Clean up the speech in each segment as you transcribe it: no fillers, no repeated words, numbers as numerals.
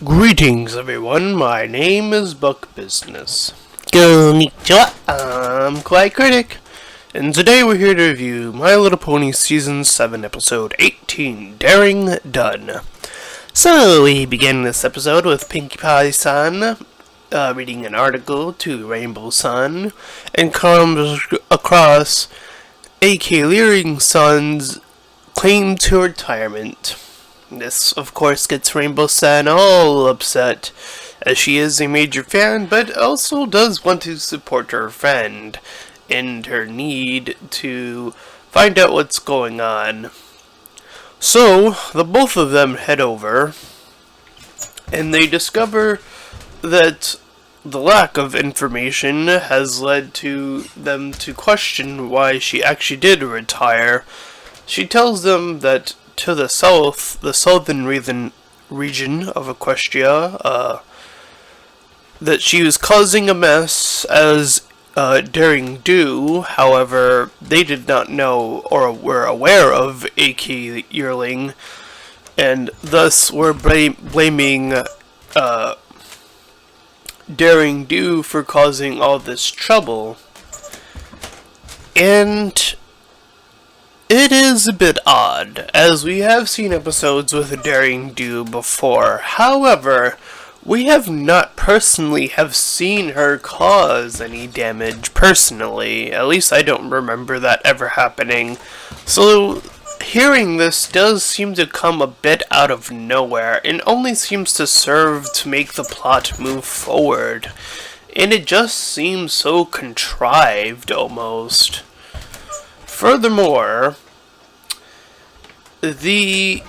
Greetings everyone, my name is Buck Business. Konnichiwa, I'm Kawaii Critic, and today we're here to review My Little Pony Season 7 Episode 18, Daring Done. So we begin this episode with Pinkie Pie-san reading an article to Rainbow-san, and comes across A.K. Leering-san's claim to retirement. This, of course, gets Rainbow-san all upset, as she is a major fan, but also does want to support her friend in her need to find out what's going on. So, the both of them head over, and they discover that the lack of information has led to them to question why she actually did retire. She tells them that to the south, the southern region of Equestria, that she was causing a mess as Daring Do. However, they did not know or were aware of A.K. Yearling, and thus were blaming Daring Do for causing all this trouble. And it is a bit odd, as we have seen episodes with Daring Do before. However, we have not personally have seen her cause any damage personally. At least I don't remember that ever happening. So, hearing this does seem to come a bit out of nowhere, and only seems to serve to make the plot move forward. And it just seems so contrived, almost. Furthermore, the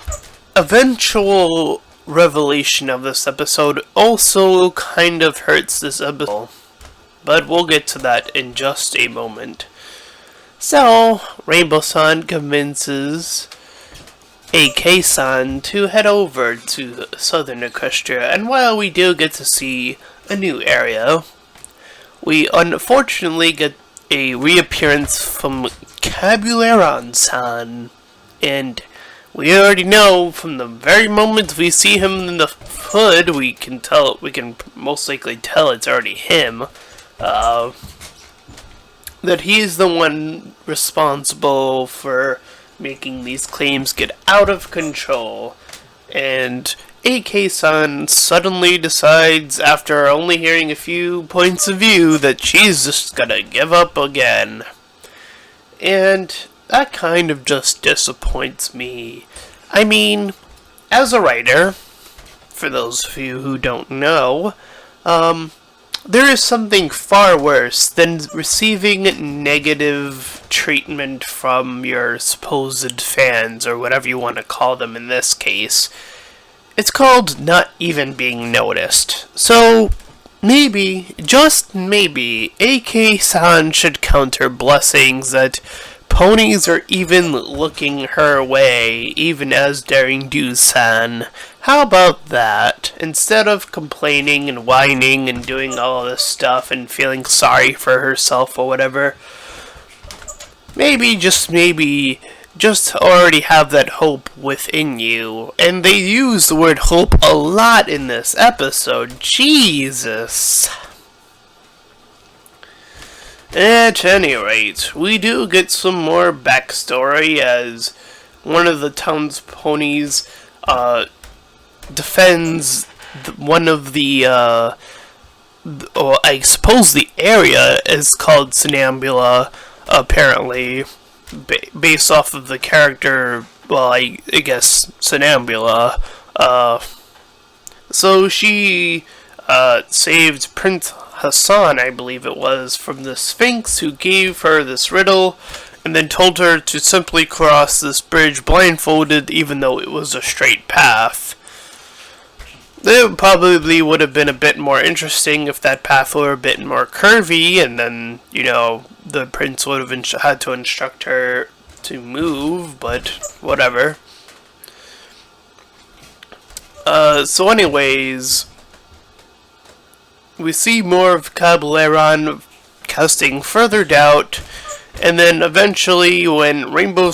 eventual revelation of this episode also kind of hurts this episode, but we'll get to that in just a moment. So, Rainbow-san convinces AK-san to head over to southern Equestria, and while we do get to see a new area, we unfortunately get a reappearance from Kabuleron-san, and we already know from the very moment we see him in the hood, we can most likely tell it's already him, that he's the one responsible for making these claims get out of control. And AK-san suddenly decides, after only hearing a few points of view, that she's just gonna give up again. And that kind of just disappoints me. I mean, as a writer, for those of you who don't know, there is something far worse than receiving negative treatment from your supposed fans, or whatever you want to call them in this case. It's called not even being noticed. So, maybe, just maybe, AK-san should count her blessings that ponies are even looking her way, even as Daring Do-san. How about that? Instead of complaining and whining and doing all this stuff and feeling sorry for herself or whatever, maybe, just already have that hope within you. And they use the word hope a lot in this episode. Jesus. At any rate, we do get some more backstory as one of the town's ponies defends one of the, I suppose the area is called Sonambula, apparently, based off of the character, well, I guess, Sonambula. So she saved Prince Hassan, I believe it was, from the Sphinx, who gave her this riddle, and then told her to simply cross this bridge blindfolded, even though it was a straight path. It probably would have been a bit more interesting if that path were a bit more curvy, and then, the prince would have had to instruct her to move, but whatever. So anyways, we see more of Kabuleron casting further doubt, and then eventually when Rainbow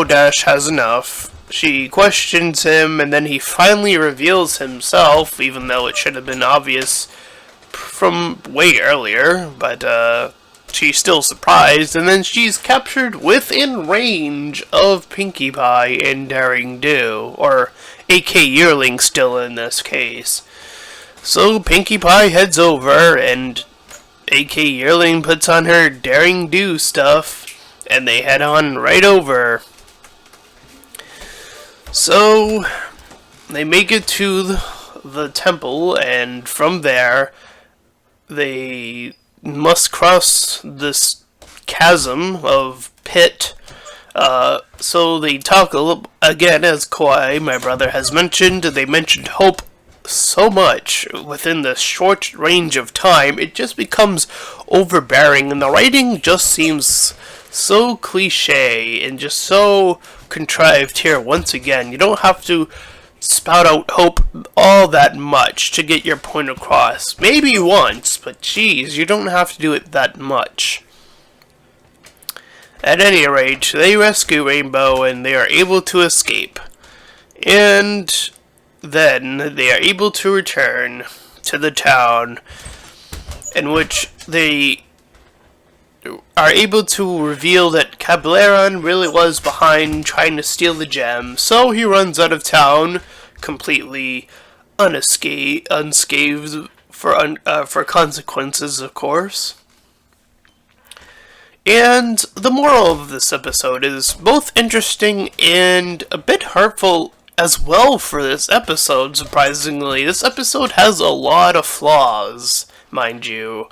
Dash has enough, she questions him, and then he finally reveals himself, even though it should have been obvious from way earlier, but she's still surprised, and then she's captured within range of Pinkie Pie and Daring Do, or AK Yearling still in this case. So Pinkie Pie heads over, and AK Yearling puts on her Daring Do stuff, and they head on right over. So they make it to the temple, and from there they must cross this chasm of pit. So they talk a little again, as Kawaii, my brother, has mentioned. They mentioned hope so much within this short range of time, it just becomes overbearing, and the writing just seems so cliche and just so contrived here once again. You don't have to spout out hope all that much to get your point across. Maybe once, but geez, you don't have to do it that much. At any rate, they rescue Rainbow and they are able to escape. And then they are able to return to the town, in which they are able to reveal that Cableron really was behind trying to steal the gem, so he runs out of town completely unscathed for consequences, of course. And the moral of this episode is both interesting and a bit hurtful as well for this episode, surprisingly. This episode has a lot of flaws, mind you.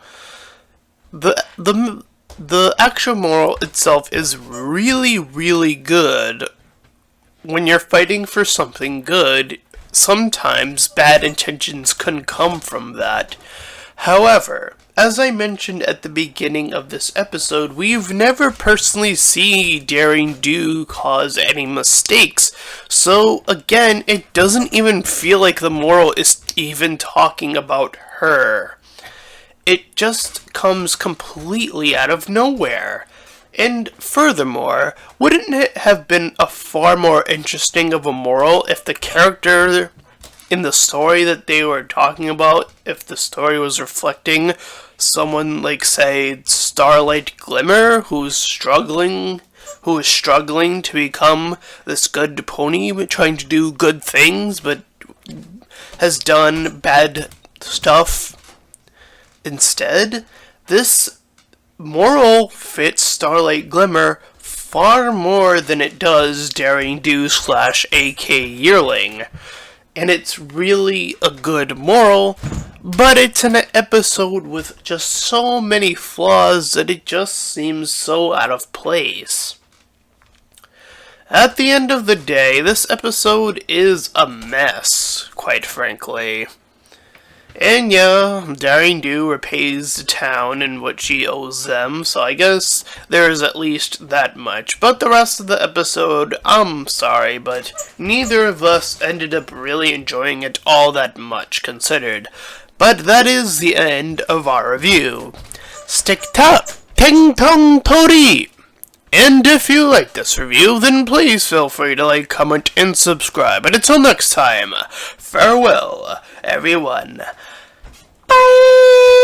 The actual moral itself is really, really good. When you're fighting for something good, sometimes bad intentions can come from that. However, as I mentioned at the beginning of this episode, we've never personally seen Daring Do cause any mistakes. So, again, it doesn't even feel like the moral is even talking about her. It just comes completely out of nowhere. And furthermore, wouldn't it have been a far more interesting of a moral if the character in the story that they were talking about, if the story was reflecting someone like, say, Starlight Glimmer, who is struggling to become this good pony, trying to do good things, but has done bad stuff instead? This moral fits Starlight Glimmer far more than it does Daring Do / AK Yearling. And it's really a good moral, but it's an episode with just so many flaws that it just seems so out of place. At the end of the day, this episode is a mess, quite frankly. And yeah, Daring Do repays the town in what she owes them, so I guess there's at least that much. But the rest of the episode, I'm sorry, but neither of us ended up really enjoying it all that much considered. But that is the end of our review. Stick tap, ting tong toady! And if you like this review, then please feel free to like, comment, and subscribe. And until next time, farewell, everyone. Bye!